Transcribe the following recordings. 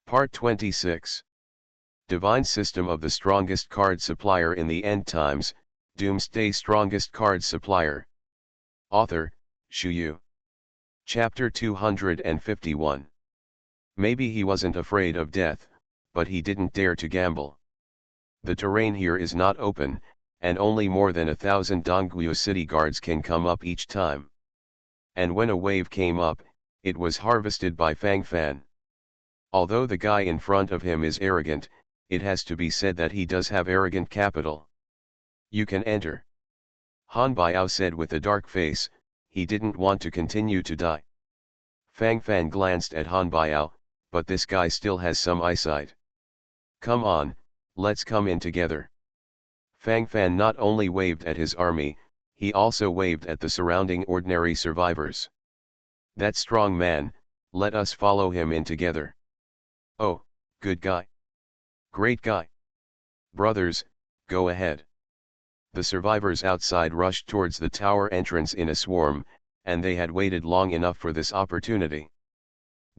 Part 26. Divine System of the Strongest Card Supplier in the End Times, Doomsday Strongest Card Supplier. Author, Shu. Chapter 251. Maybe he wasn't afraid of death, but he didn't dare to gamble. The terrain here is not open, and only more than 1,000 Dongguo city guards can come up each time. And when a wave came up, it was harvested by Fang Fan. Although the guy in front of him is arrogant, it has to be said that he does have arrogant capital. You can enter. Han Biao said with a dark face. He didn't want to continue to die. Fang Fan glanced at Han Biao, but this guy still has some eyesight. Come on, let's come in together. Fang Fan not only waved at his army, he also waved at the surrounding ordinary survivors. That strong man, let us follow him in together. Oh, good guy. Great guy. Brothers, go ahead. The survivors outside rushed towards the tower entrance in a swarm, and they had waited long enough for this opportunity.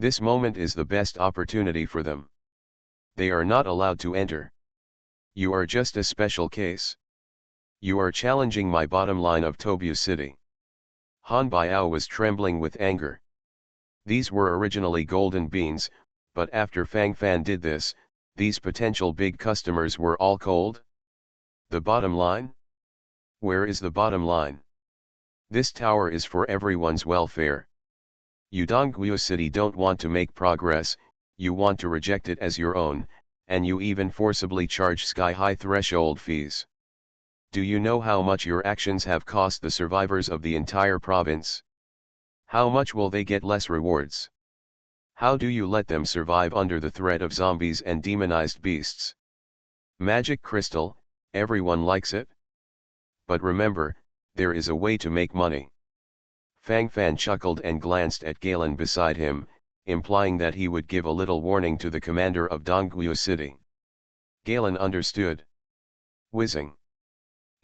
This moment is the best opportunity for them. They are not allowed to enter. You are just a special case. You are challenging my bottom line of Tobu City. Han Biao was trembling with anger. These were originally golden beans, but after Fang Fan did this, these potential big customers were all cold. The bottom line? Where is the bottom line? This tower is for everyone's welfare. You Dongguo City don't want to make progress, you want to reject it as your own, and you even forcibly charge sky-high threshold fees. Do you know how much your actions have cost the survivors of the entire province? How much will they get less rewards? How do you let them survive under the threat of zombies and demonized beasts? Magic crystal, everyone likes it. But remember, there is a way to make money. Fang Fan chuckled and glanced at Galen beside him, implying that he would give a little warning to the commander of Dongguo City. Galen understood. Whizzing.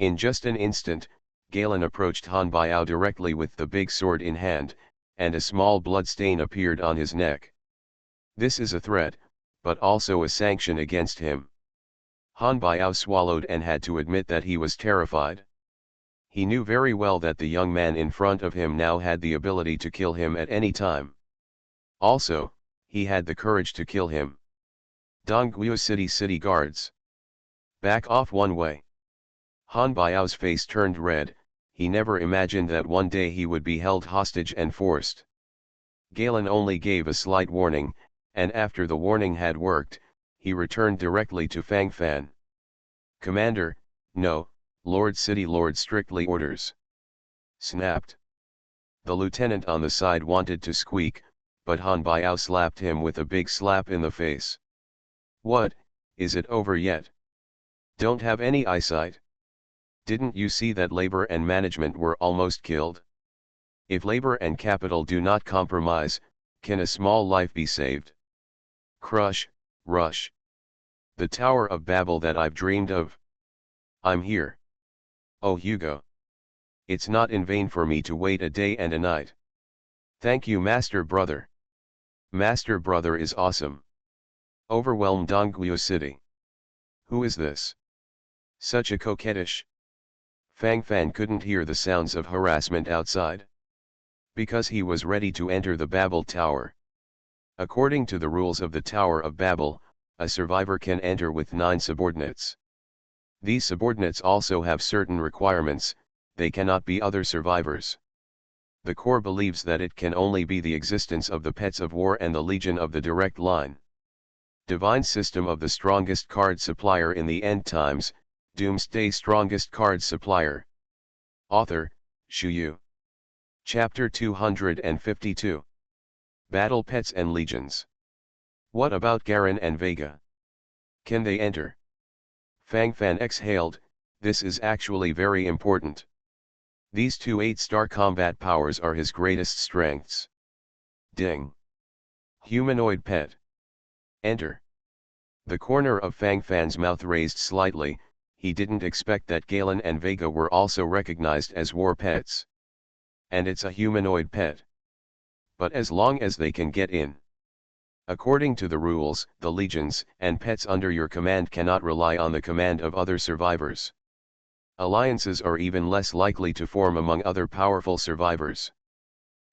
In just an instant, Galen approached Han Biao directly with the big sword in hand, and a small blood stain appeared on his neck. This is a threat, but also a sanction against him. Han Biao swallowed and had to admit that he was terrified. He knew very well that the young man in front of him now had the ability to kill him at any time. Also, he had the courage to kill him. Dongguo City guards. Back off one way. Han Biao's face turned red. He never imagined that one day he would be held hostage and forced. Galen only gave a slight warning, and after the warning had worked, he returned directly to Fang Fan. Commander, no, Lord strictly orders. Snapped. The lieutenant on the side wanted to squeak, but Han Biao slapped him with a big slap in the face. What, is it over yet? Don't have any eyesight? Didn't you see that labor and management were almost killed? If labor and capital do not compromise, can a small life be saved? Crush, rush. The Tower of Babel that I've dreamed of. I'm here. Oh Hugo. It's not in vain for me to wait a day and a night. Thank you Master Brother. Master Brother is awesome. Overwhelmed Dongguo City. Who is this? Such a coquettish. Fang Fan couldn't hear the sounds of harassment outside. Because he was ready to enter the Babel Tower. According to the rules of the Tower of Babel, a survivor can enter with 9 subordinates. These subordinates also have certain requirements, they cannot be other survivors. The core believes that it can only be the existence of the pets of war and the legion of the direct line. Divine System of the Strongest Card Supplier in the End Times, Doomsday Strongest Card Supplier. Author, Shu. Chapter 252. Battle Pets and Legions. What about Garen and Vega? Can they enter? Fang Fan exhaled, this is actually very important. These 2 8-star combat powers are his greatest strengths. Ding. Humanoid pet. Enter. The corner of Fang Fan's mouth raised slightly. He didn't expect that Galen and Vega were also recognized as war pets. And it's a humanoid pet. But as long as they can get in. According to the rules, the legions and pets under your command cannot rely on the command of other survivors. Alliances are even less likely to form among other powerful survivors.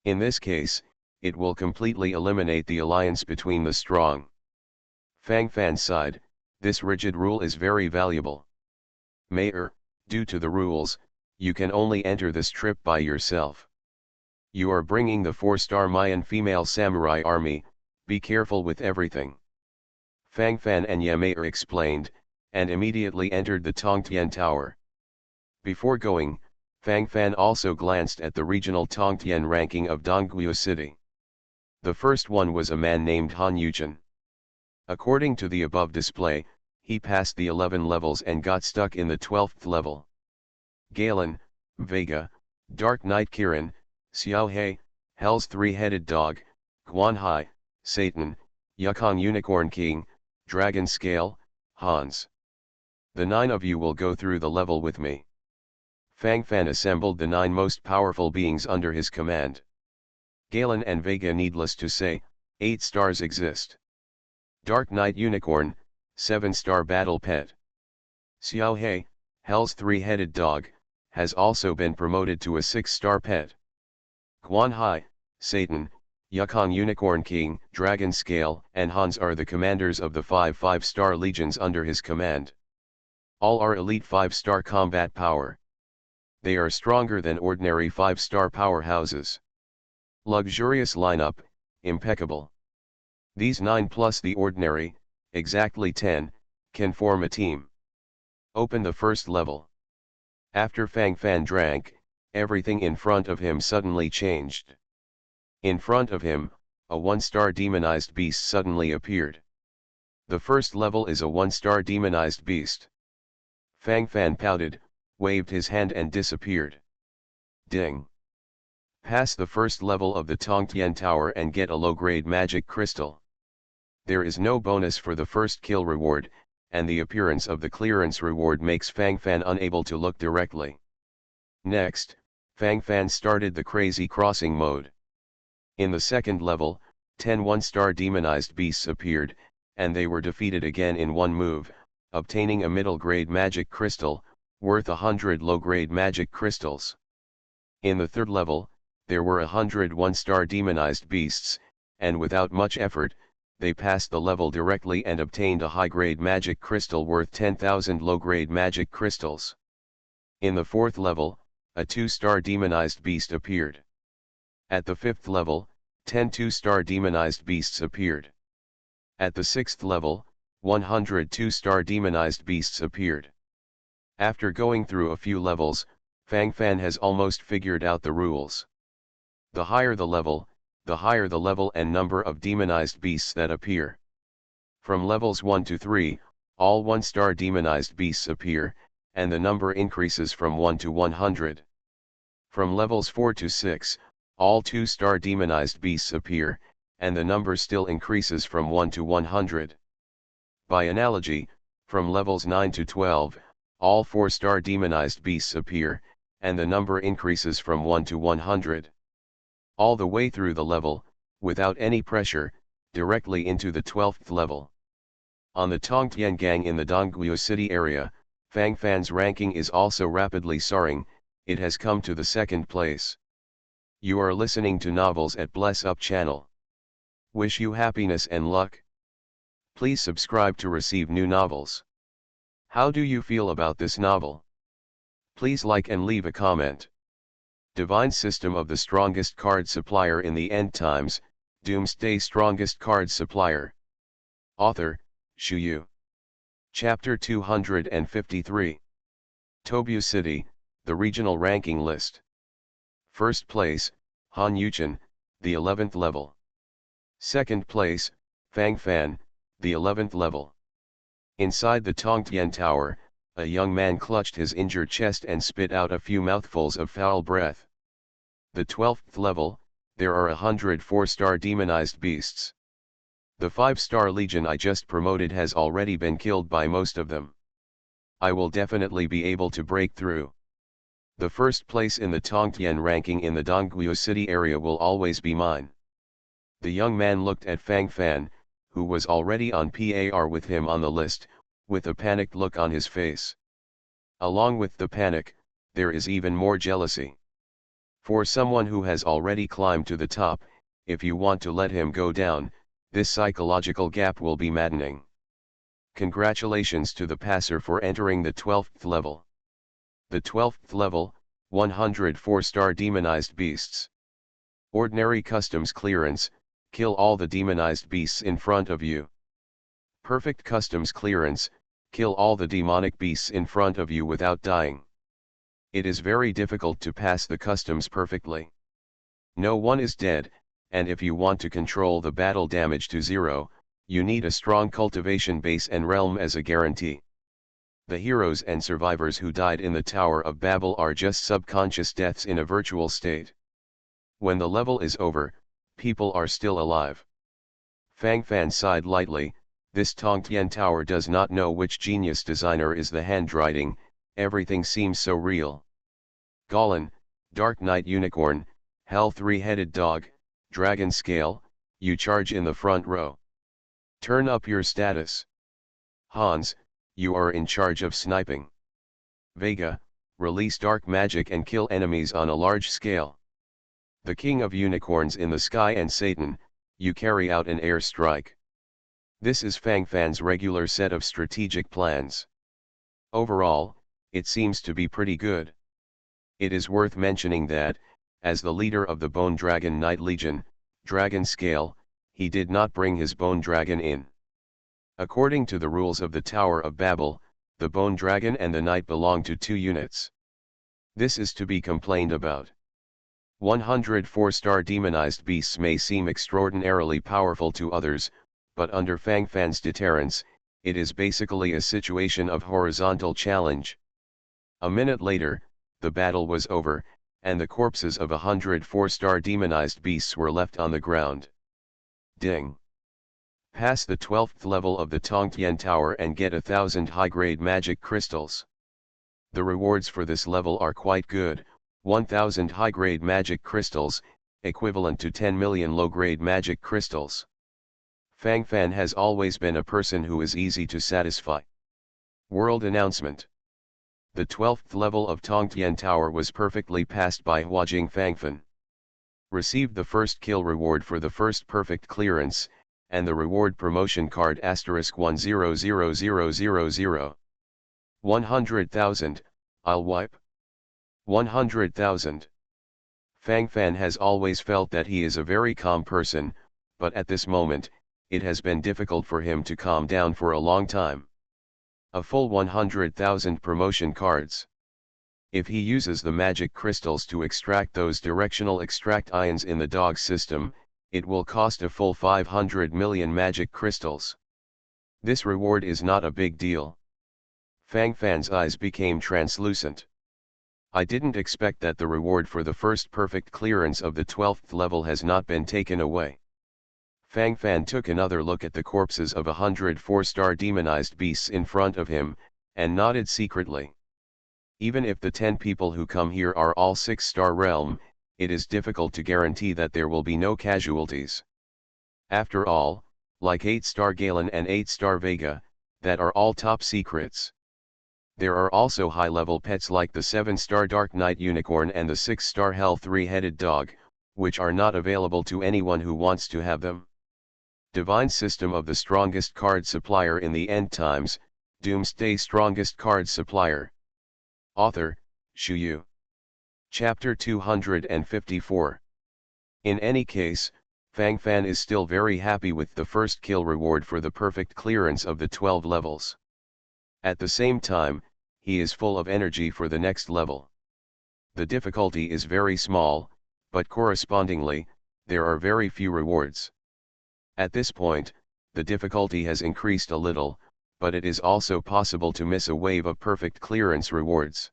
In this case, it will completely eliminate the alliance between the strong. Fang Fan's side, this rigid rule is very valuable. Mayor, due to the rules, you can only enter this trip by yourself. You are bringing the 4-star Mayan female samurai army, be careful with everything. Fang Fan and Ye Mayor explained, and immediately entered the Tongtian Tower. Before going, Fang Fan also glanced at the regional Tongtian ranking of Dongguo City. The first one was a man named Han Yuchen. According to the above display, he passed the 11 levels and got stuck in the 12th level. Galen, Vega, Dark Knight Kirin, Xiao He, Hell's Three-Headed Dog, Guan Hai, Satan, Yukong Unicorn King, Dragon Scale, Hans. The 9 of you will go through the level with me. Fang Fan assembled the 9 most powerful beings under his command. Galen and Vega, needless to say, 8 stars exist. Dark Knight Unicorn, 7-star battle pet. Xiao He, Hell's Three-Headed Dog, has also been promoted to a 6-star pet. Guan Hai, Satan, Yukong Unicorn King, Dragon Scale, and Hans are the commanders of the 5 5-star legions under his command. All are elite 5-star combat power. They are stronger than ordinary 5-star powerhouses. Luxurious lineup, impeccable. These 9 plus the ordinary, exactly 10, can form a team. Open the first level. After Fang Fan drank, everything in front of him suddenly changed. In front of him, a 1-star demonized beast suddenly appeared. The first level is a 1-star demonized beast. Fang Fan pouted, waved his hand and disappeared. Ding! Pass the first level of the Tongtian Tower and get a low-grade magic crystal. There is no bonus for the first kill reward, and the appearance of the clearance reward makes Fang Fan unable to look directly. Next, Fang Fan started the crazy crossing mode. In the second level, 10 1-star demonized beasts appeared, and they were defeated again in one move, obtaining a middle-grade magic crystal, worth 100 low-grade magic crystals. In the third level, there were 100 1-star demonized beasts, and without much effort, they passed the level directly and obtained a high-grade magic crystal worth 10,000 low-grade magic crystals. In the fourth level, a 2-star demonized beast appeared. At the fifth level, 10 2-star demonized beasts appeared. At the sixth level, 100 2-star demonized beasts appeared. After going through a few levels, Fang Fan has almost figured out the rules. The higher the level and number of demonized beasts that appear. From levels 1 to 3, all 1-star demonized beasts appear, and the number increases from 1 to 100. From levels 4 to 6, all 2-star demonized beasts appear, and the number still increases from 1 to 100. By analogy, from levels 9 to 12, all 4-star demonized beasts appear, and the number increases from 1 to 100. All the way through the level, without any pressure, directly into the 12th level. On the Tongtian Gang in the Dongguo City area, Fang Fan's ranking is also rapidly soaring, it has come to the 2nd place. You are listening to Novels at Bless Up channel. Wish you happiness and luck. Please subscribe to receive new novels. How do you feel about this novel? Please like and leave a comment. Divine System of the Strongest Card Supplier in the End Times, Doomsday Strongest Card Supplier. Author, Shu Yu. Chapter 253. Tobu City, the Regional Ranking List. First place, Han Yuchen, the 11th level. Second place, Fang Fan, the 11th level. Inside the Tongtian Tower, a young man clutched his injured chest and spit out a few mouthfuls of foul breath. The 12th level, there are 100 4-star demonized beasts. The 5-star legion I just promoted has already been killed by most of them. I will definitely be able to break through. The first place in the Tongtian ranking in the Dongguo City area will always be mine. The young man looked at Fang Fan, who was already on par with him on the list, with a panicked look on his face. Along with the panic, there is even more jealousy. For someone who has already climbed to the top, if you want to let him go down, this psychological gap will be maddening. Congratulations to the passer for entering the 12th level. The 12th level, 104-star Demonized Beasts. Ordinary Customs Clearance, kill all the demonized beasts in front of you. Perfect Customs Clearance, kill all the demonic beasts in front of you without dying. It is very difficult to pass the customs perfectly. No one is dead, and if you want to control the battle damage to 0, you need a strong cultivation base and realm as a guarantee. The heroes and survivors who died in the Tower of Babel are just subconscious deaths in a virtual state. When the level is over, people are still alive. Fang Fan sighed lightly. This Tongtian Tower does not know which genius designer is the handwriting, everything seems so real. Golan, Dark Knight Unicorn, Hell Three-Headed Dog, Dragon Scale, you charge in the front row. Turn up your status. Hans, you are in charge of sniping. Vega, release dark magic and kill enemies on a large scale. The King of Unicorns in the sky and Satan, you carry out an air strike. This is Fang Fan's regular set of strategic plans. Overall, it seems to be pretty good. It is worth mentioning that, as the leader of the Bone Dragon Knight Legion, Dragon Scale, he did not bring his Bone Dragon in. According to the rules of the Tower of Babel, the Bone Dragon and the Knight belong to 2 units. This is to be complained about. 104-star demonized beasts may seem extraordinarily powerful to others, but under Fang Fan's deterrence, it is basically a situation of horizontal challenge. A minute later, the battle was over, and the corpses of 104-star demonized beasts were left on the ground. Ding! Pass the 12th level of the Tongtian Tower and get 1,000 high-grade magic crystals. The rewards for this level are quite good, 1,000 high-grade magic crystals, equivalent to 10 million low-grade magic crystals. Fang Fan has always been a person who is easy to satisfy. World announcement. The 12th level of Tongtian Tower was perfectly passed by Huajing Fangfan. Received the first kill reward for the first perfect clearance, and the reward promotion card *1000000. 100,000, I'll wipe. 100,000. Fang Fan has always felt that he is a very calm person, but at this moment, it has been difficult for him to calm down for a long time. A full 100,000 promotion cards. If he uses the magic crystals to extract those directional extract ions in the dog system, it will cost a full 500 million magic crystals. This reward is not a big deal. Fang Fan's eyes became translucent. I didn't expect that the reward for the first perfect clearance of the 12th level has not been taken away. Fang Fan took another look at the corpses of 104-star demonized beasts in front of him, and nodded secretly. Even if the 10 people who come here are all 6-star realm, it is difficult to guarantee that there will be no casualties. After all, like 8-star Galen and 8-star Vega, that are all top secrets. There are also high-level pets like the 7-star Dark Knight Unicorn and the 6-star Hell Three-Headed Dog, which are not available to anyone who wants to have them. Divine System of the Strongest Card Supplier in the End Times, Doomsday Strongest Card Supplier. Author, Shu Yu. Chapter 254. In any case, Fang Fan is still very happy with the first kill reward for the perfect clearance of the 12 levels. At the same time, he is full of energy for the next level. The difficulty is very small, but correspondingly, there are very few rewards. At this point, the difficulty has increased a little, but it is also possible to miss a wave of perfect clearance rewards.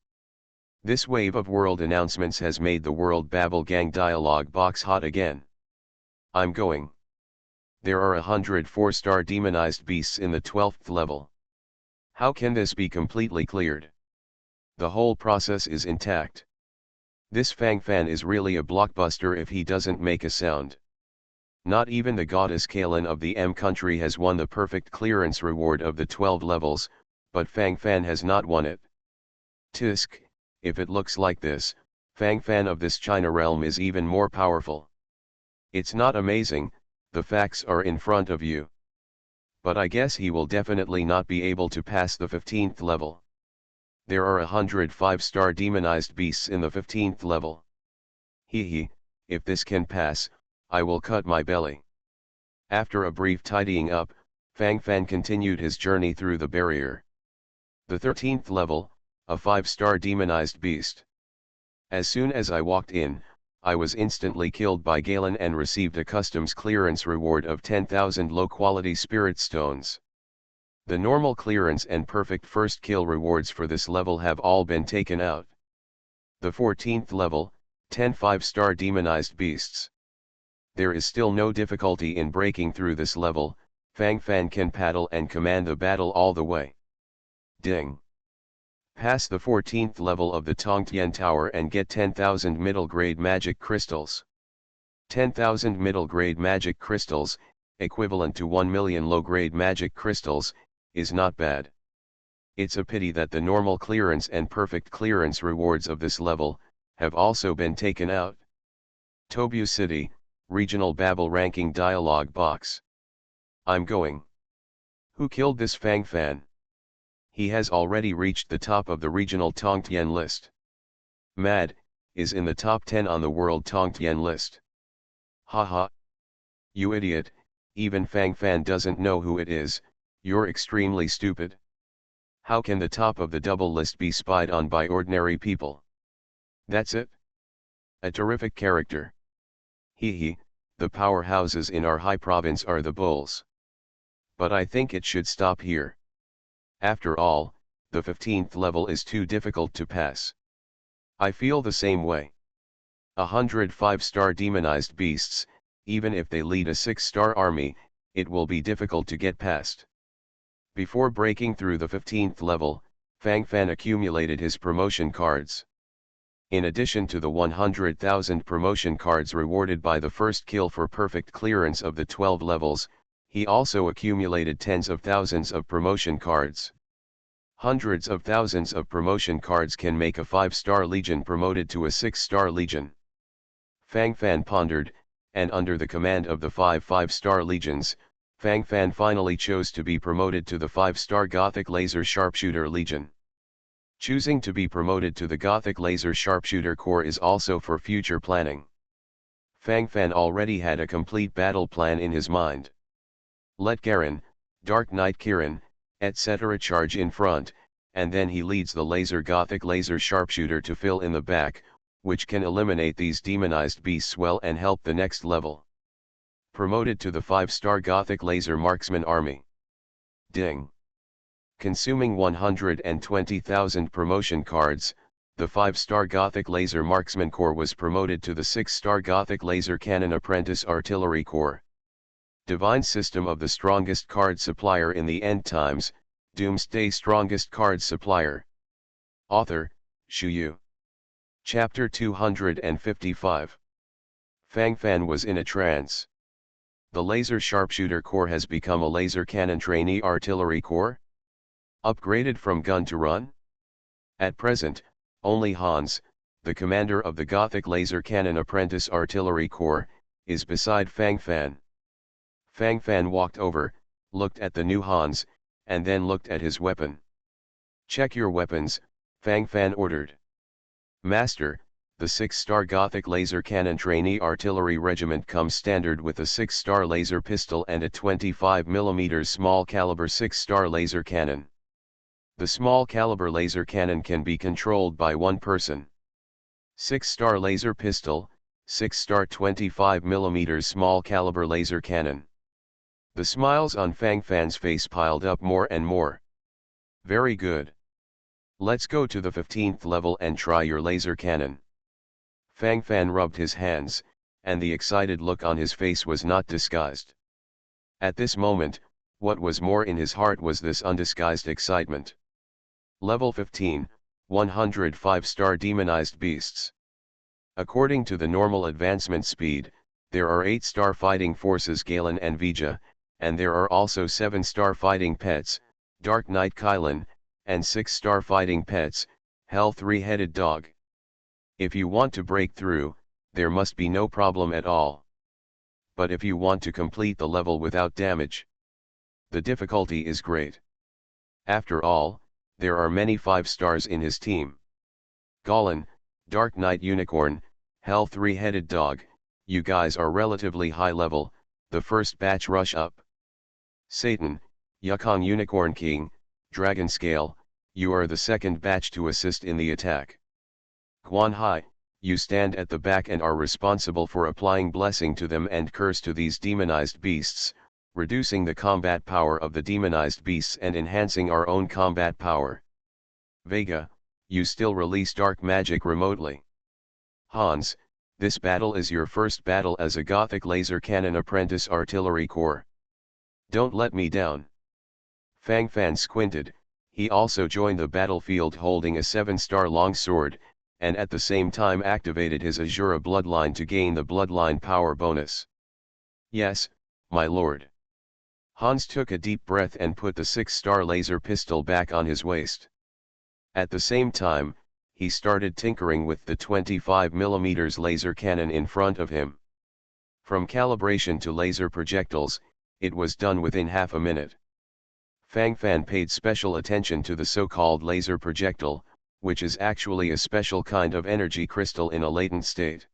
This wave of world announcements has made the World Babel Gang dialogue box hot again. I'm going. There are 104-star demonized beasts in the 12th level. How can this be completely cleared? The whole process is intact. This Fang Fan is really a blockbuster if he doesn't make a sound. Not even the goddess Kalin of the M country has won the perfect clearance reward of the 12 levels, but Fang Fan has not won it. Tisk, if it looks like this, Fang Fan of this China realm is even more powerful. It's not amazing, the facts are in front of you. But I guess he will definitely not be able to pass the 15th level. There are 100 5-star demonized beasts in the 15th level. Hee, if this can pass, I will cut my belly. After a brief tidying up, Fang Fan continued his journey through the barrier. The 13th level, a 5-star demonized beast. As soon as I walked in, I was instantly killed by Galen and received a customs clearance reward of 10,000 low-quality spirit stones. The normal clearance and perfect first kill rewards for this level have all been taken out. The 14th level, 10 5-star demonized beasts. There is still no difficulty in breaking through this level, Fang Fan can paddle and command the battle all the way. Ding. Pass the 14th level of the Tongtian Tower and get 10,000 middle-grade magic crystals. 10,000 middle-grade magic crystals, equivalent to 1 million low-grade magic crystals, is not bad. It's a pity that the normal clearance and perfect clearance rewards of this level have also been taken out. Tobu City, Regional Babel Ranking Dialog Box. I'm going. Who killed this Fang Fan? He has already reached the top of the regional Tongtian list. Mad, is in the top 10 on the world Tongtian list. Haha. You idiot, even Fang Fan doesn't know who it is, you're extremely stupid. How can the top of the double list be spied on by ordinary people? That's it. A terrific character. Hee, the powerhouses in our high province are the bulls. But I think it should stop here. After all, the 15th level is too difficult to pass. I feel the same way. 100 5-star demonized beasts, even if they lead a 6-star army, it will be difficult to get past. Before breaking through the 15th level, Fang Fan accumulated his promotion cards. In addition to the 100,000 promotion cards rewarded by the first kill for perfect clearance of the 12 levels, he also accumulated tens of thousands of promotion cards. Hundreds of thousands of promotion cards can make a 5-star legion promoted to a 6-star legion. Fang Fan pondered, and under the command of the 5-star legions, Fang Fan finally chose to be promoted to the 5-star Gothic Laser Sharpshooter Legion. Choosing to be promoted to the Gothic Laser Sharpshooter Corps is also for future planning. Fang Fan already had a complete battle plan in his mind. Let Garen, Dark Knight Kirin, etc. charge in front, and then he leads the Gothic Laser Sharpshooter to fill in the back, which can eliminate these demonized beasts well and help the next level. Promoted to the 5-star Gothic Laser Marksman Army. Ding. Consuming 120,000 promotion cards, the 5-star Gothic Laser Marksman Corps was promoted to the 6-star Gothic Laser Cannon Apprentice Artillery Corps. Divine System of the Strongest Card Supplier in the End Times, Doomsday Strongest Card Supplier. Author, Shu Yu. Chapter 255. Fang Fan was in a trance. The Laser Sharpshooter Corps has become a Laser Cannon Trainee Artillery Corps? Upgraded from gun to run? At present, only Hans, the commander of the Gothic Laser Cannon Apprentice Artillery Corps, is beside Fang Fan. Fang Fan walked over, looked at the new Hans, and then looked at his weapon. Check your weapons, Fang Fan ordered. Master, the 6-star Gothic Laser Cannon Trainee Artillery Regiment comes standard with a 6-star laser pistol and a 25mm small caliber 6-star laser cannon. The small caliber laser cannon can be controlled by one person. 6-star laser pistol, 6-star 25mm small caliber laser cannon. The smiles on Fang Fan's face piled up more and more. Very good. Let's go to the 15th level and try your laser cannon. Fang Fan rubbed his hands, and the excited look on his face was not disguised. At this moment, what was more in his heart was this undisguised excitement. Level 15, 105-star demonized beasts. According to the normal advancement speed, There are 8 starfighting forces Galen and Vija, and there are also 7 starfighting pets, Dark Knight Kylan, and 6 starfighting pets, Hell 3-headed dog. If you want to break through, there must be no problem at all. But if you want to complete the level without damage, the difficulty is great. After all, there are many 5 stars in his team. Galen, Dark Knight Unicorn, Hell 3-headed dog, you guys are relatively high level, the first batch rush up. Satan, Yukong Unicorn King, Dragon Scale, you are the second batch to assist in the attack. Guan Hai, you stand at the back and are responsible for applying blessing to them and curse to these demonized beasts, reducing the combat power of the demonized beasts and enhancing our own combat power. Vega, you still release dark magic remotely. Hans, this battle is your first battle as a Gothic laser cannon apprentice artillery corps. Don't let me down. Fang Fan squinted, he also joined the battlefield holding a 7-star longsword, and at the same time activated his Azura bloodline to gain the bloodline power bonus. Yes, my lord. Hans took a deep breath and put the 6-star laser pistol back on his waist. At the same time, he started tinkering with the 25mm laser cannon in front of him. From calibration to laser projectiles, it was done within half a minute. Fang Fan paid special attention to the so-called laser projectile, which is actually a special kind of energy crystal in a latent state.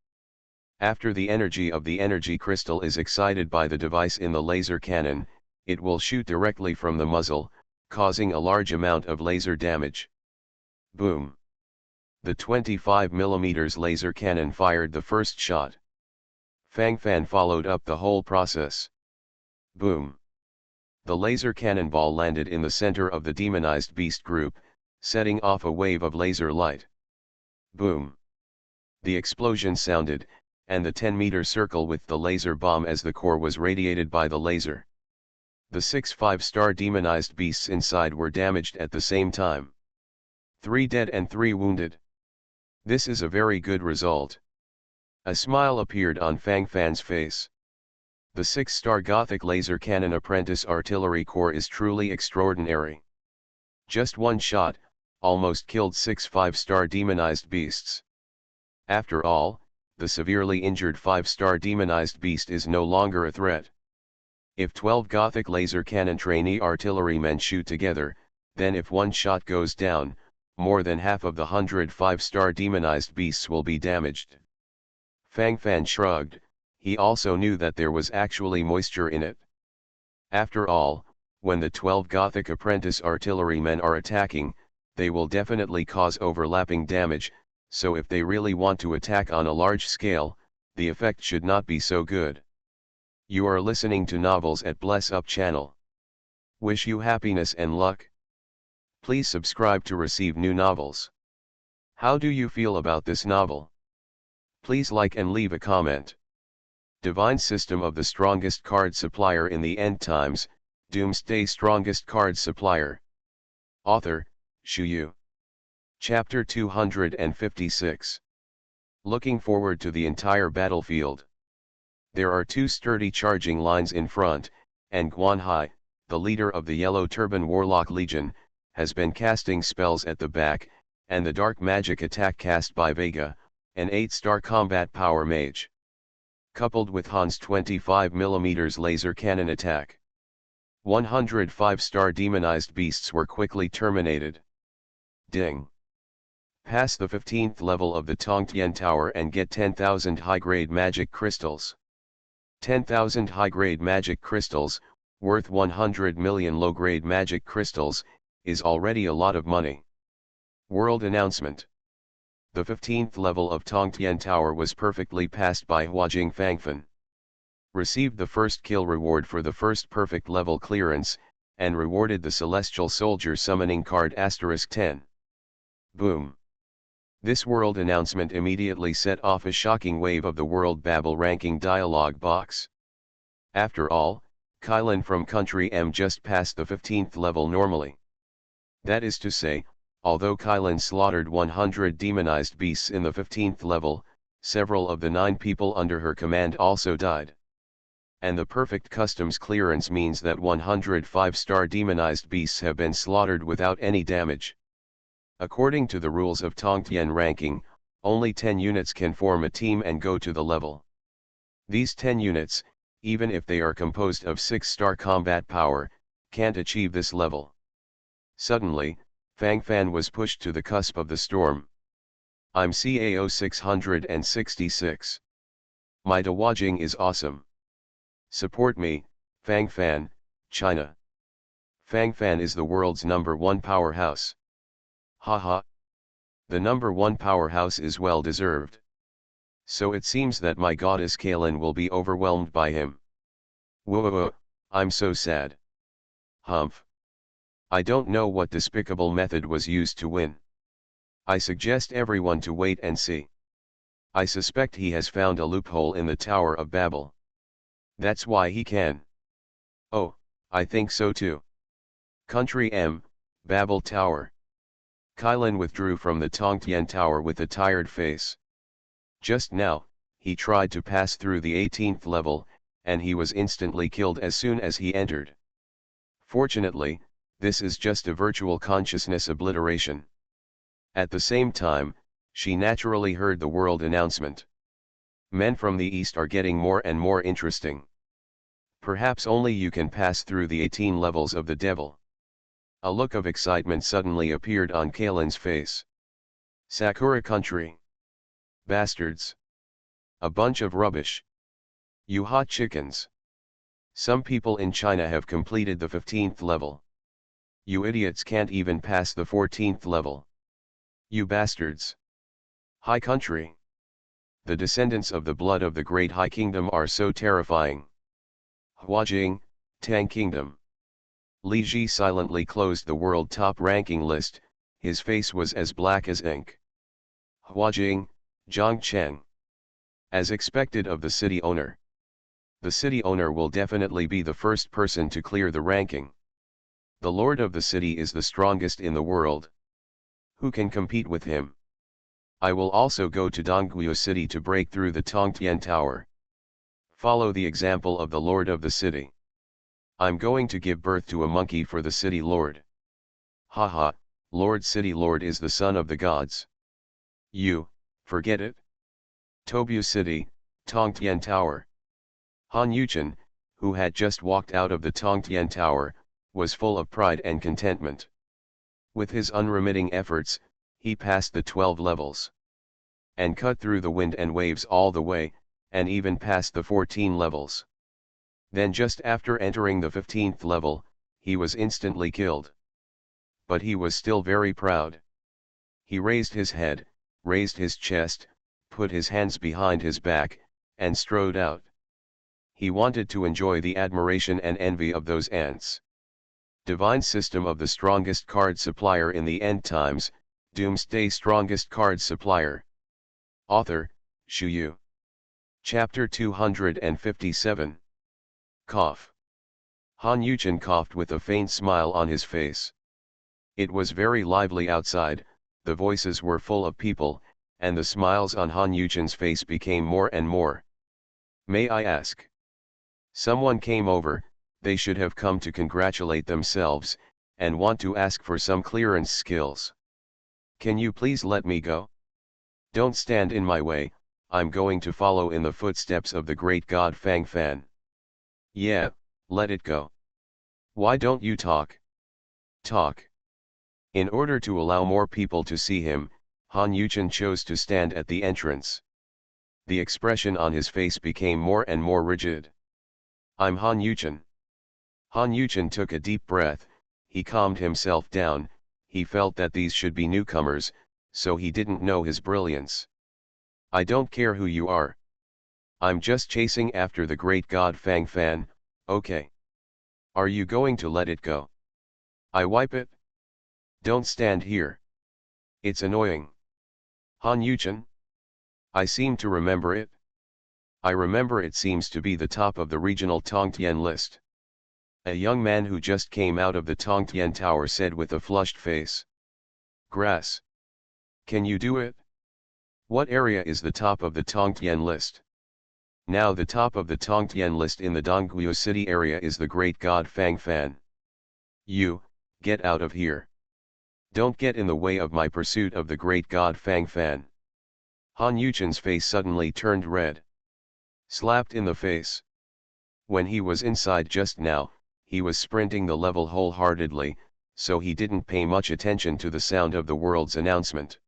After the energy of the energy crystal is excited by the device in the laser cannon, it will shoot directly from the muzzle, causing a large amount of laser damage. Boom! The 25mm laser cannon fired the first shot. Fang Fan followed up the whole process. Boom! The laser cannonball landed in the center of the demonized beast group, setting off a wave of laser light. Boom! The explosion sounded, and the 10-meter circle with the laser bomb as the core was radiated by the laser. The 6 5-star demonized beasts inside were damaged at the same time. 3 dead and 3 wounded. This is a very good result. A smile appeared on Fang Fan's face. The 6-star Gothic laser cannon apprentice artillery corps is truly extraordinary. Just one shot, almost killed 6 5-star demonized beasts. After all, the severely injured 5-star demonized beast is no longer a threat. If 12 Gothic laser cannon trainee artillerymen shoot together, then if one shot goes down, more than half of the 100 5-star demonized beasts will be damaged. Fang Fan shrugged, he also knew that there was actually moisture in it. After all, when the 12 Gothic apprentice artillerymen are attacking, they will definitely cause overlapping damage, so if they really want to attack on a large scale, the effect should not be so good. You are listening to Novels at Bless Up channel. Wish you happiness and luck. Please subscribe to receive new novels. How do you feel about this novel? Please like and leave a comment. Divine System of the Strongest Card Supplier in the End Times, Doomsday Strongest Card Supplier. Author, Shu Yu. Chapter 256. Looking forward to the entire battlefield. There are 2 sturdy charging lines in front, and Guan Hai, the leader of the Yellow Turban Warlock Legion, has been casting spells at the back, and the dark magic attack cast by Vega, an 8-star combat power mage. Coupled with Han's 25mm laser cannon attack. 105-star demonized beasts were quickly terminated. Ding! Pass the 15th level of the Tongtian Tower and get 10,000 high-grade magic crystals. 10,000 high-grade magic crystals, worth 100 million low-grade magic crystals, is already a lot of money. World announcement. The 15th level of Tongtian Tower was perfectly passed by Huajing Fangfan. Received the first kill reward for the first perfect level clearance, and rewarded the Celestial Soldier summoning card *10. Boom. This world announcement immediately set off a shocking wave of the World Babble ranking dialog box. After all, Kylan from Country M just passed the 15th level normally. That is to say, although Kylan slaughtered 100 demonized beasts in the 15th level, Several of the 9 people under her command also died. And the perfect customs clearance means that 105-star demonized beasts have been slaughtered without any damage. According to the rules of Tongtian ranking, only 10 units can form a team and go to the level. These 10 units, even if they are composed of 6-star combat power, can't achieve this level. Suddenly, Fang Fan was pushed to the cusp of the storm. I'm CAO 666. My dawajing is awesome. Support me, Fang Fan, China. Fang Fan is the world's #1 powerhouse. Haha. The #1 powerhouse is well deserved. So it seems that my goddess Kaylin will be overwhelmed by him. Whoa, I'm so sad. Humph. I don't know what despicable method was used to win. I suggest everyone to wait and see. I suspect he has found a loophole in the Tower of Babel. That's why he can. Oh, I think so too. Country M, Babel Tower. Kailin withdrew from the Tongtian Tower with a tired face. Just now, he tried to pass through the 18th level, and he was instantly killed as soon as he entered. Fortunately, this is just a virtual consciousness obliteration. At the same time, she naturally heard the world announcement. Men from the east are getting more and more interesting. Perhaps only you can pass through the 18 levels of the devil. A look of excitement suddenly appeared on Kaylin's face. Sakura country. Bastards. A bunch of rubbish. You hot chickens. Some people in China have completed the 15th level. You idiots can't even pass the 14th level. You bastards. High country. The descendants of the blood of the great High Kingdom are so terrifying. Huajing, Tang Kingdom. Li Ji silently closed the world top ranking list, his face was as black as ink. Huajing, Zhongcheng. As expected of the city owner. The city owner will definitely be the first person to clear the ranking. The lord of the city is the strongest in the world. Who can compete with him? I will also go to Dongguo City to break through the Tongtian Tower. Follow the example of the lord of the city. I'm going to give birth to a monkey for the city lord. Haha, Lord City Lord is the son of the gods. You, forget it. Tobu City, Tongtian Tower. Han Yuchen, who had just walked out of the Tongtian Tower, was full of pride and contentment. With his unremitting efforts, he passed the 12 levels. And cut through the wind and waves all the way, and even past the 14 levels. Then just after entering the 15th level, he was instantly killed. But he was still very proud. He raised his head, raised his chest, put his hands behind his back, and strode out. He wanted to enjoy the admiration and envy of those ants. Divine System of the Strongest Card Supplier in the End Times, Doomsday Strongest Card Supplier. Author, Shu Yu. Chapter 257. Cough. Han Yuchen coughed with a faint smile on his face. It was very lively outside, the voices were full of people, and the smiles on Han Yuchen's face became more and more. May I ask? Someone came over, they should have come to congratulate themselves, and want to ask for some clearance skills. Can you please let me go? Don't stand in my way, I'm going to follow in the footsteps of the great god Fang Fan. Yeah, let it go. Why don't you talk? Talk. In order to allow more people to see him, Han Yuchen chose to stand at the entrance. The expression on his face became more and more rigid. I'm Han Yuchen. Han Yuchen took a deep breath, he calmed himself down, he felt that these should be newcomers, so he didn't know his brilliance. I don't care who you are. I'm just chasing after the great god Fang Fan, okay. Are you going to let it go? I wipe it? Don't stand here. It's annoying. Han Yuchen? I seem to remember it. I remember it seems to be the top of the regional Tongtian list. A young man who just came out of the Tongtian Tower said with a flushed face. Grass. Can you do it? What area is the top of the Tongtian list? Now the top of the Tongtian list in the Dongguo City area is the great god Fang Fan. You, get out of here. Don't get in the way of my pursuit of the great god Fang Fan. Han Yuchen's face suddenly turned red. Slapped in the face. When he was inside just now, he was sprinting the level wholeheartedly, so he didn't pay much attention to the sound of the world's announcement.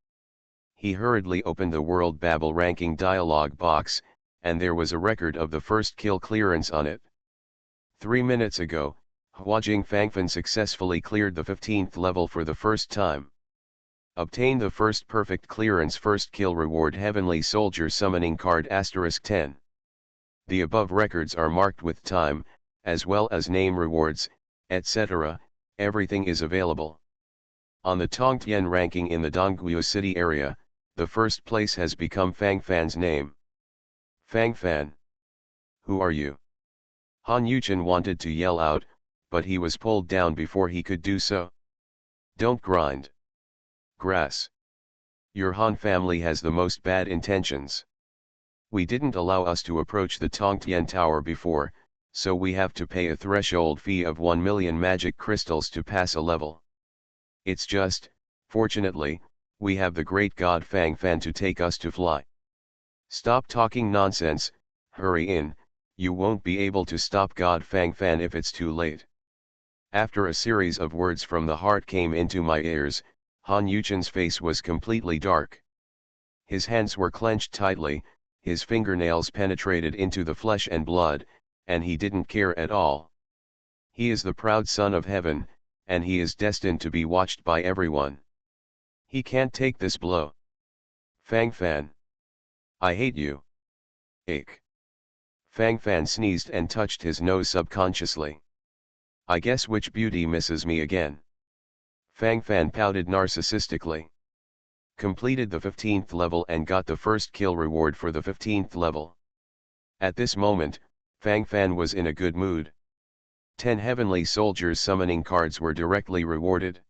He hurriedly opened the World Babel ranking dialog box, and there was a record of the first kill clearance on it. 3 minutes ago, Huajing Fangfan successfully cleared the 15th level for the first time. Obtain the first perfect clearance first kill reward Heavenly Soldier Summoning Card *10. The above records are marked with time, as well as name rewards, etc., everything is available. On the Tongtian ranking in the Dongguo City area, the first place has become Fang Fan's name. Fang Fan. Who are you? Han Yuchen wanted to yell out, but he was pulled down before he could do so. Don't grind. Grass. Your Han family has the most bad intentions. We didn't allow us to approach the Tongtian Tower before, so we have to pay a threshold fee of 1 million magic crystals to pass a level. It's just, fortunately, we have the great god Fang Fan to take us to fly. Stop talking nonsense, hurry in, you won't be able to stop god Fang Fan if it's too late. After a series of words from the heart came into my ears, Han Yuchen's face was completely dark. His hands were clenched tightly, his fingernails penetrated into the flesh and blood, and he didn't care at all. He is the proud son of heaven, and he is destined to be watched by everyone. He can't take this blow. Fang Fan. I hate you. Ache. Fang Fan sneezed and touched his nose subconsciously. I guess witch beauty misses me again. Fang Fan pouted narcissistically. Completed the 15th level and got the first kill reward for the 15th level. At this moment, Fang Fan was in a good mood. 10 Heavenly Soldiers summoning cards were directly rewarded.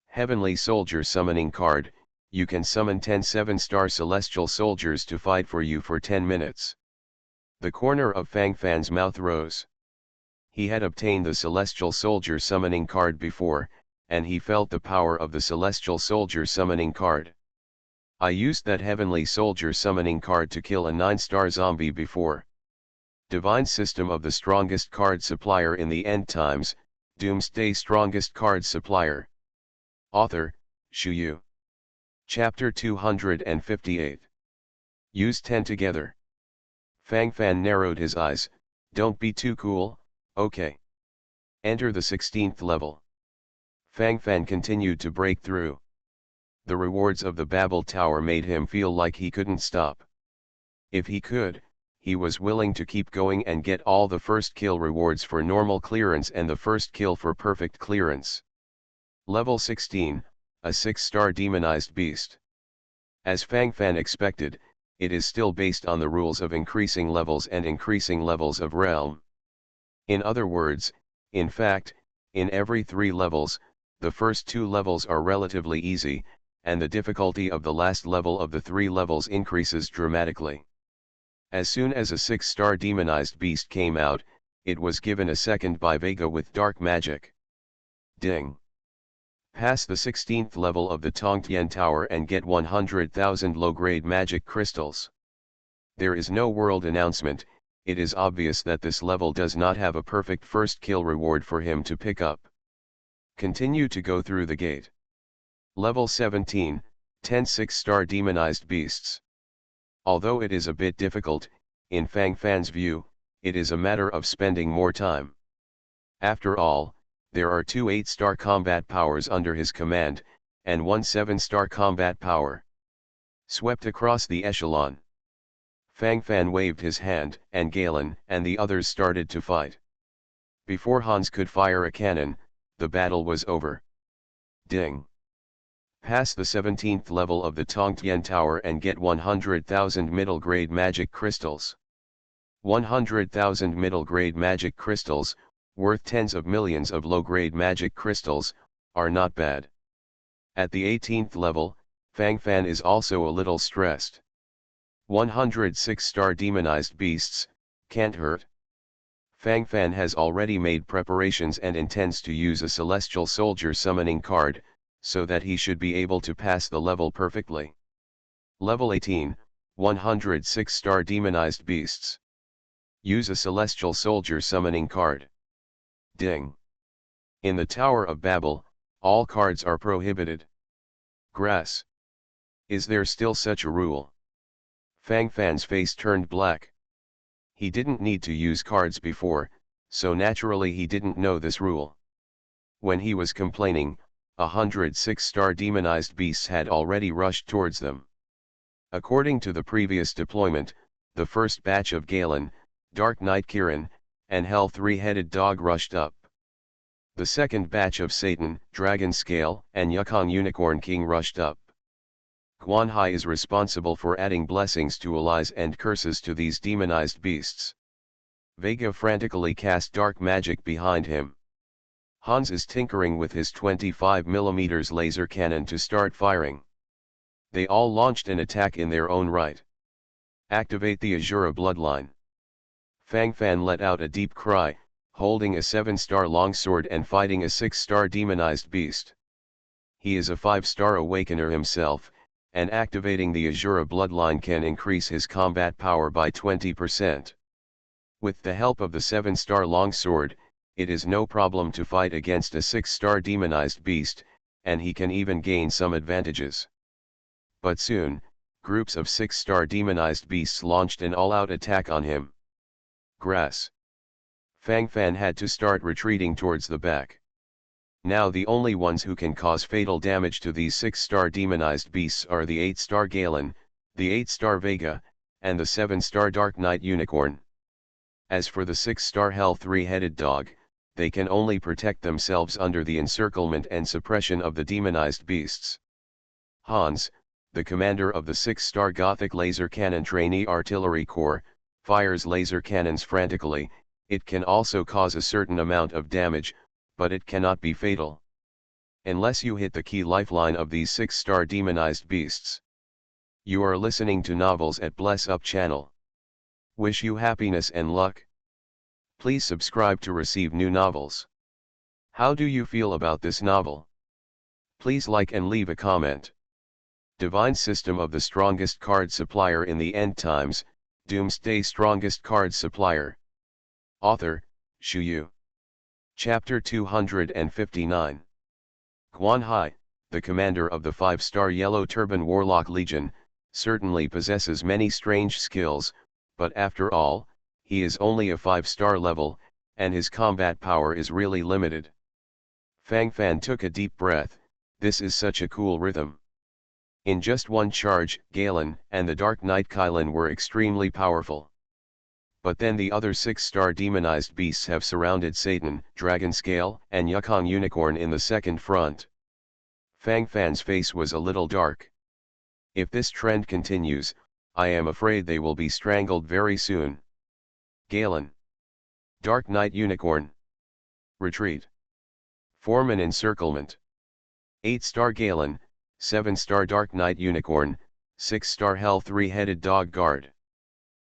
Heavenly Soldier summoning card, you can summon 10 7-star celestial soldiers to fight for you for 10 minutes. The corner of Fang Fan's mouth rose. He had obtained the Celestial Soldier summoning card before, and he felt the power of the Celestial Soldier summoning card. I used that Heavenly Soldier summoning card to kill a 9-star zombie before. Divine System of the Strongest Card Supplier in the End Times, Doomsday Strongest Card Supplier. Author, Shu Yu. Chapter 258. Use 10 together. Fang Fan narrowed his eyes, don't be too cool, okay. Enter the 16th level. Fang Fan continued to break through. The rewards of the Babel Tower made him feel like he couldn't stop. If he could, he was willing to keep going and get all the first kill rewards for normal clearance and the first kill for perfect clearance. Level 16, a 6-star demonized beast. As Fang Fan expected, it is still based on the rules of increasing levels and increasing levels of realm. In other words, in fact, in every 3 levels, the first 2 levels are relatively easy, and the difficulty of the last level of the 3 levels increases dramatically. As soon as a 6-star demonized beast came out, it was given a second by Vega with dark magic. Ding! Pass the 16th level of the Tongtian Tower and get 100,000 low-grade magic crystals. There is no world announcement, it is obvious that this level does not have a perfect first kill reward for him to pick up. Continue to go through the gate. Level 17, 10 6-star demonized beasts. Although it is a bit difficult, in Fang Fan's view, it is a matter of spending more time. After all, there are 2 8-star combat powers under his command, and 1 7-star combat power. Swept across the echelon. Fang Fan waved his hand, and Galen and the others started to fight. Before Hans could fire a cannon, the battle was over. Ding! Pass the 17th level of the Tongtian Tower and get 100,000 middle-grade magic crystals. 100,000 middle-grade magic crystals, worth tens of millions of low-grade magic crystals, are not bad. At the 18th level, Fang Fan is also a little stressed. 106-star demonized beasts, can't hurt. Fang Fan has already made preparations and intends to use a celestial soldier summoning card, so that he should be able to pass the level perfectly. Level 18, 106-star demonized beasts. Use a celestial soldier summoning card. Ding. In the Tower of Babel, all cards are prohibited. Grass. Is there still such a rule? Fang Fan's face turned black. He didn't need to use cards before, so naturally he didn't know this rule. When he was complaining, 106-star demonized beasts had already rushed towards them. According to the previous deployment, the first batch of Galen, Dark Knight Kirin, and Hell three-headed dog rushed up. The second batch of Satan, Dragon Scale, and Yukong Unicorn King rushed up. Guanhai is responsible for adding blessings to allies and curses to these demonized beasts. Vega frantically cast dark magic behind him. Hans is tinkering with his 25mm laser cannon to start firing. They all launched an attack in their own right. Activate the Azura bloodline. Fang Fan let out a deep cry, holding a 7-star longsword and fighting a 6-star demonized beast. He is a 5-star awakener himself, and activating the Azura bloodline can increase his combat power by 20%. With the help of the 7-star longsword, it is no problem to fight against a 6-star demonized beast, and he can even gain some advantages. But soon, groups of 6-star demonized beasts launched an all-out attack on him. Grass. Fang Fan had to start retreating towards the back. Now the only ones who can cause fatal damage to these 6-star demonized beasts are the 8-star Galen, the 8-star Vega, and the 7-star Dark Knight Unicorn. As for the 6-star Hell three-headed dog, they can only protect themselves under the encirclement and suppression of the demonized beasts. Hans, the commander of the 6-star Gothic Laser Cannon Trainee Artillery Corps, fires laser cannons frantically. It can also cause a certain amount of damage, but it cannot be fatal. Unless you hit the key lifeline of these 6-star demonized beasts. You are listening to Novels at Bless Up channel. Wish you happiness and luck. Please subscribe to receive new novels. How do you feel about this novel? Please like and leave a comment. Divine System of the Strongest Card Supplier in the End Times, Doomsday Strongest Card Supplier. Author, Shu Yu. Chapter 259. Guanhai, the commander of the 5-star Yellow Turban Warlock Legion, certainly possesses many strange skills, but after all, he is only a 5-star level, and his combat power is really limited. Fang Fan took a deep breath. This is such a cool rhythm. In just one charge, Galen and the Dark Knight Kylan were extremely powerful. But then the other 6-star demonized beasts have surrounded Satan, Dragon Scale, and Yukong Unicorn in the second front. Fang Fan's face was a little dark. If this trend continues, I am afraid they will be strangled very soon. Galen. Dark Knight Unicorn. Retreat. Form an encirclement. 8-star Galen, 7-star Dark Knight Unicorn, 6-star Hell three-headed dog guard.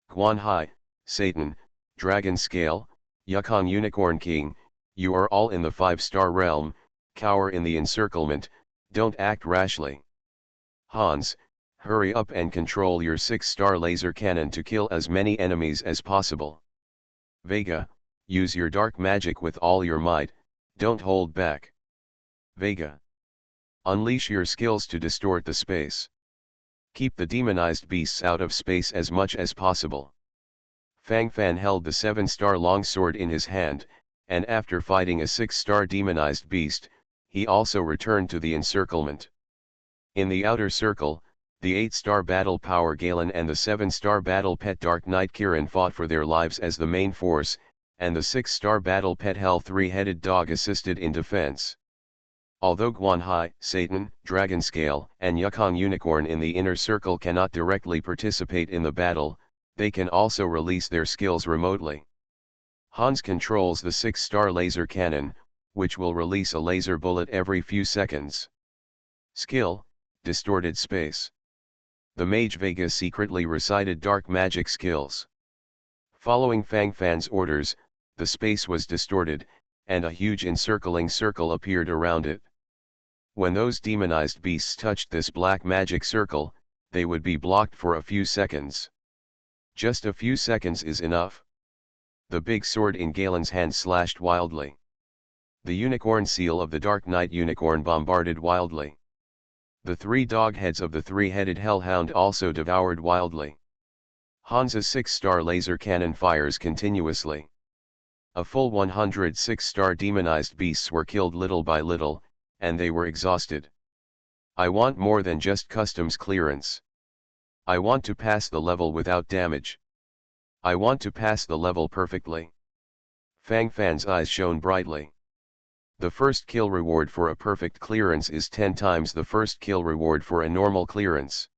Guanhai, Satan, Dragon Scale, Yukong Unicorn King, you are all in the 5-star realm, cower in the encirclement, don't act rashly. Hans, hurry up and control your 6-star laser cannon to kill as many enemies as possible. Vega, use your dark magic with all your might, don't hold back. Vega. Unleash your skills to distort the space. Keep the demonized beasts out of space as much as possible. Fang Fan held the 7-star longsword in his hand, and after fighting a 6-star demonized beast, he also returned to the encirclement. In the outer circle, the 8-star battle power Galen and the 7-star battle pet Dark Knight Kirin fought for their lives as the main force, and the 6-star battle pet Hell three-headed dog assisted in defense. Although Guanhai, Satan, Dragon Scale, and Yukong Unicorn in the inner circle cannot directly participate in the battle, they can also release their skills remotely. Hans controls the 6-star laser cannon, which will release a laser bullet every few seconds. Skill, distorted space. The Mage Vega secretly recited dark magic skills. Following Fang Fan's orders, the space was distorted, and a huge encircling circle appeared around it. When those demonized beasts touched this black magic circle, they would be blocked for a few seconds. Just a few seconds is enough. The big sword in Galen's hand slashed wildly. The unicorn seal of the Dark Knight unicorn bombarded wildly. The three dog heads of the three-headed hellhound also devoured wildly. Hansa's 6-star laser cannon fires continuously. A full 100 6-star demonized beasts were killed little by little, and they were exhausted. I want more than just customs clearance. I want to pass the level without damage. I want to pass the level perfectly. Fang Fan's eyes shone brightly. The first kill reward for a perfect clearance is 10 times the first kill reward for a normal clearance.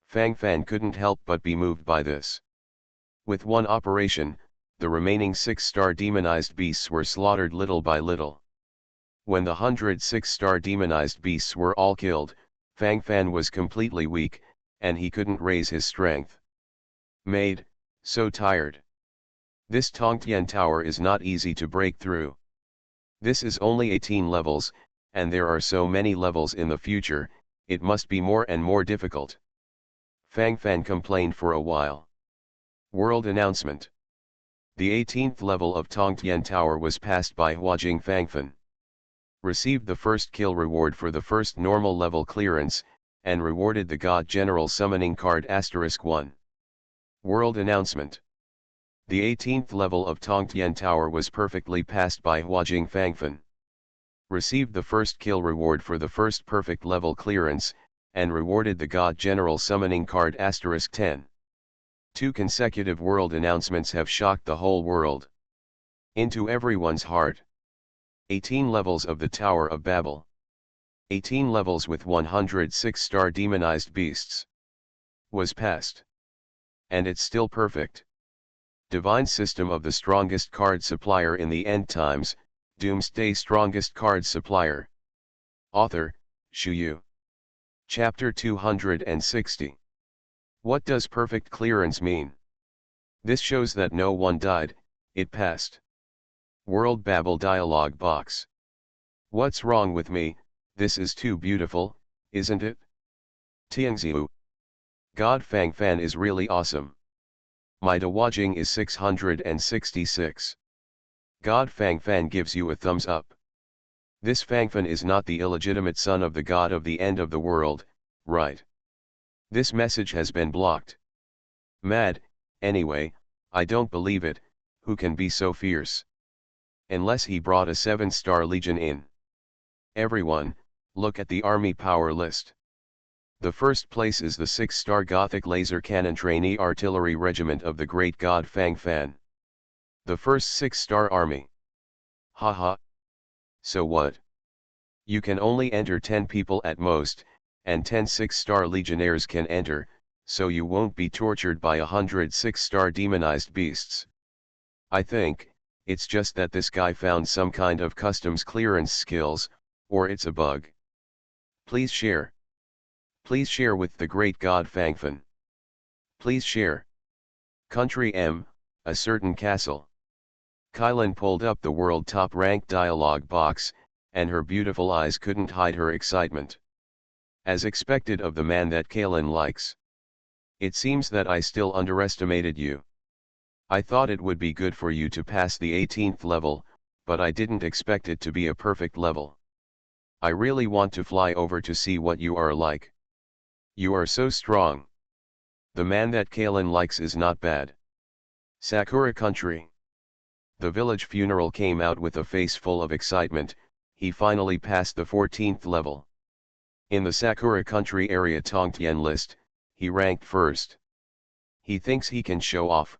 Fang Fan couldn't help but be moved by this. With one operation, the remaining 6-star demonized beasts were slaughtered little by little. When the 106-star demonized beasts were all killed, Fang Fan was completely weak, and he couldn't raise his strength. Made, so tired. This Tongtian Tower is not easy to break through. This is only 18 levels, and there are so many levels in the future, it must be more and more difficult. Fang Fan complained for a while. World announcement. The 18th level of Tongtian Tower was passed by Huajing Fangfan. Received the first kill reward for the first normal level clearance, and rewarded the God General Summoning Card *1. World announcement. The 18th level of Tongtian Tower was perfectly passed by Huajing Fangfan. Received the first kill reward for the first perfect level clearance, and rewarded the God General Summoning Card *10. 2 consecutive world announcements have shocked the whole world. Into everyone's heart. 18 levels of the Tower of Babel. 18 levels with 106-star demonized beasts. Was passed. And it's still perfect. Divine system of the strongest card supplier in the end times, Doomsday strongest card supplier. Author, Shu Yu. Chapter 260. What does perfect clearance mean? This shows that no one died, it passed. World Babel dialog box. What's wrong with me? This is too beautiful, isn't it? Tiangziu. God Fang Fan is really awesome. My Dawajing is 666. God Fang Fan gives you a thumbs up. This Fangfan is not the illegitimate son of the god of the end of the world, right? This message has been blocked. Mad, anyway, I don't believe it, who can be so fierce? Unless he brought a 7-star legion in. Everyone, look at the army power list. The first place is the 6-star Gothic Laser Cannon Trainee Artillery Regiment of the Great God Fang Fan. The first 6-star army. Haha. So what? You can only enter 10 people at most, and 10 6-star legionnaires can enter, so you won't be tortured by 100 6-star demonized beasts. I think, it's just that this guy found some kind of customs clearance skills, or it's a bug. Please share. Please share with the great God Fangfan. Please share. Country M, a certain castle. Kylan pulled up the world top ranked dialog box, and her beautiful eyes couldn't hide her excitement. As expected of the man that Kylan likes. It seems that I still underestimated you. I thought it would be good for you to pass the 18th level, but I didn't expect it to be a perfect level. I really want to fly over to see what you are like. You are so strong. The man that Kylan likes is not bad. Sakura Country. The village funeral came out with a face full of excitement, he finally passed the 14th level. In the Sakura Country area Tongtian list, he ranked first. He thinks he can show off.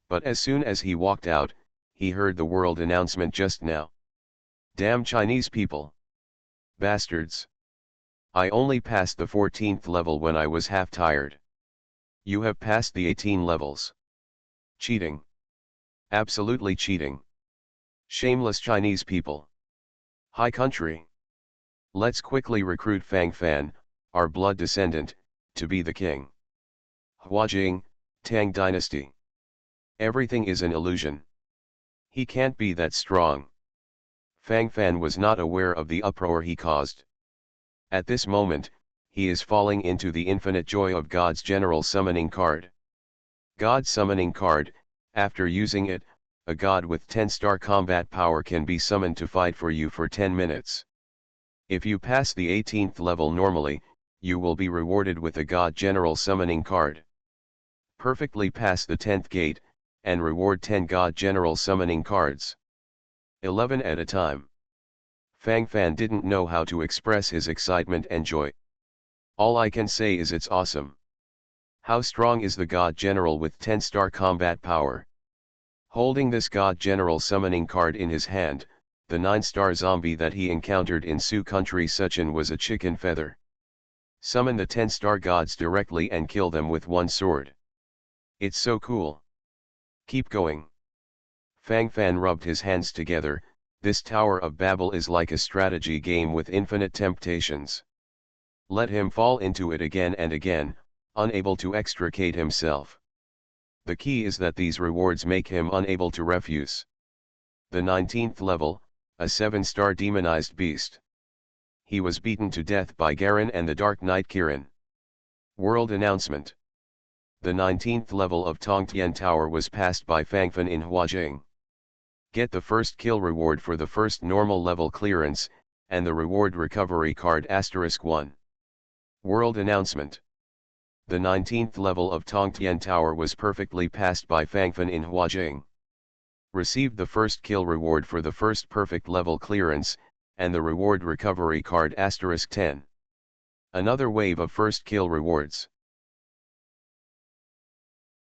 But as soon as he walked out, he heard the world announcement just now. Damn Chinese people. Bastards. I only passed the 14th level when I was half tired. You have passed the 18 levels. Cheating. Absolutely cheating. Shameless Chinese people. Hi country. Let's quickly recruit Fang Fan, our blood descendant, to be the king. Huajing, Tang Dynasty. Everything is an illusion. He can't be that strong. Fang Fan was not aware of the uproar he caused. At this moment, he is falling into the infinite joy of God's general summoning card. God's summoning card, after using it, a god with 10-star combat power can be summoned to fight for you for 10 minutes. If you pass the 18th level normally, you will be rewarded with a god general summoning card. Perfectly pass the 10th gate, and reward 10 god general summoning cards. 11 at a time. Fang Fan didn't know how to express his excitement and joy. All I can say is it's awesome. How strong is the God General with 10-star combat power? Holding this God General summoning card in his hand, the 9-star zombie that he encountered in Su Country Suchin was a chicken feather. Summon the 10-star gods directly and kill them with one sword. It's so cool. Keep going. Fang Fan rubbed his hands together. This Tower of Babel is like a strategy game with infinite temptations. Let him fall into it again and again, unable to extricate himself. The key is that these rewards make him unable to refuse. The 19th level, a 7-star demonized beast. He was beaten to death by Garen and the Dark Knight Kirin. World announcement. The 19th level of Tongtian Tower was passed by Fangfan in Huajing. Get the first kill reward for the first normal level clearance, and the reward recovery card *1. World announcement. The 19th level of Tongtian Tower was perfectly passed by Fangfan in Huajing. Received the first kill reward for the first perfect level clearance, and the reward recovery card *10. Another wave of first kill rewards.